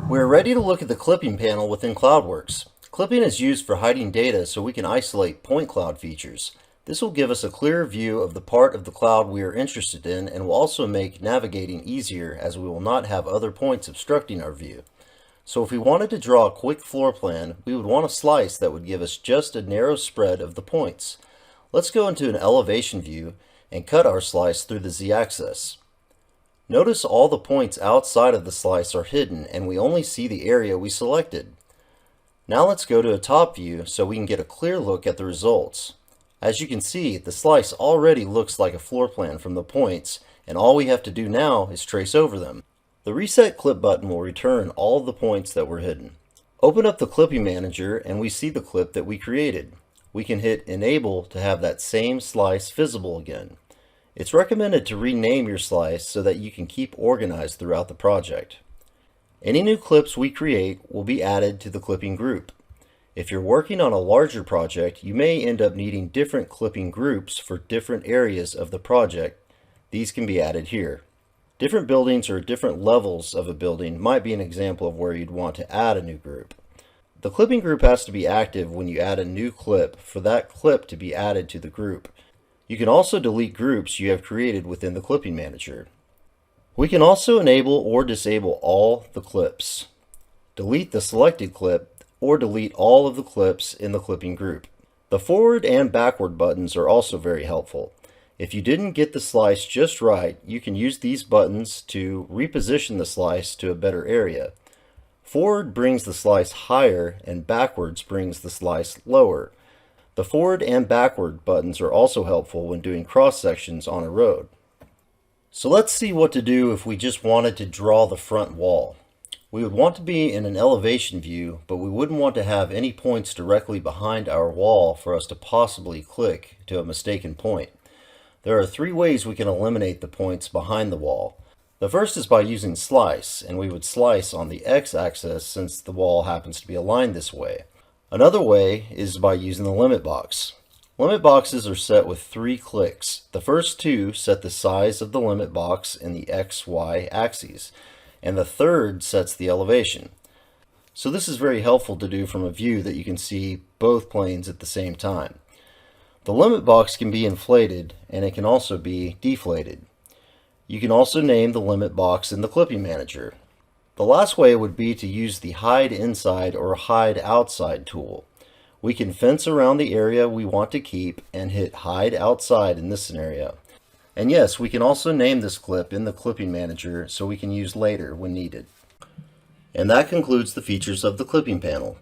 We're ready to look at the clipping panel within CloudWorx. Clipping is used for hiding data so we can isolate point cloud features. This will give us a clearer view of the part of the cloud we are interested in and will also make navigating easier as we will not have other points obstructing our view. So if we wanted to draw a quick floor plan, we would want a slice that would give us just a narrow spread of the points. Let's go into an elevation view and cut our slice through the z-axis. Notice all the points outside of the slice are hidden and we only see the area we selected. Now let's go to a top view so we can get a clear look at the results. As you can see, the slice already looks like a floor plan from the points, and all we have to do now is trace over them. The Reset Clip button will return all of the points that were hidden. Open up the Clipping Manager and we see the clip that we created. We can hit Enable to have that same slice visible again. It's recommended to rename your slice so that you can keep organized throughout the project. Any new clips we create will be added to the clipping group. If you're working on a larger project, you may end up needing different clipping groups for different areas of the project. These can be added here. Different buildings or different levels of a building might be an example of where you'd want to add a new group. The clipping group has to be active when you add a new clip for that clip to be added to the group. You can also delete groups you have created within the Clipping Manager. We can also enable or disable all the clips, delete the selected clip, or delete all of the clips in the clipping group. The forward and backward buttons are also very helpful. If you didn't get the slice just right, you can use these buttons to reposition the slice to a better area. Forward brings the slice higher and backwards brings the slice lower. The forward and backward buttons are also helpful when doing cross sections on a road. So let's see what to do if we just wanted to draw the front wall. We would want to be in an elevation view, but we wouldn't want to have any points directly behind our wall for us to possibly click to a mistaken point. There are 3 ways we can eliminate the points behind the wall. The first is by using slice, and we would slice on the x-axis since the wall happens to be aligned this way. Another way is by using the limit box. Limit boxes are set with 3 clicks. The first 2 set the size of the limit box in the x-y axes, and the third sets the elevation. So this is very helpful to do from a view that you can see both planes at the same time. The limit box can be inflated and it can also be deflated. You can also name the limit box in the Clipping Manager. The last way would be to use the Hide Inside or Hide Outside tool. We can fence around the area we want to keep and hit Hide Outside in this scenario. And yes, we can also name this clip in the Clipping Manager so we can use later when needed. And that concludes the features of the clipping panel.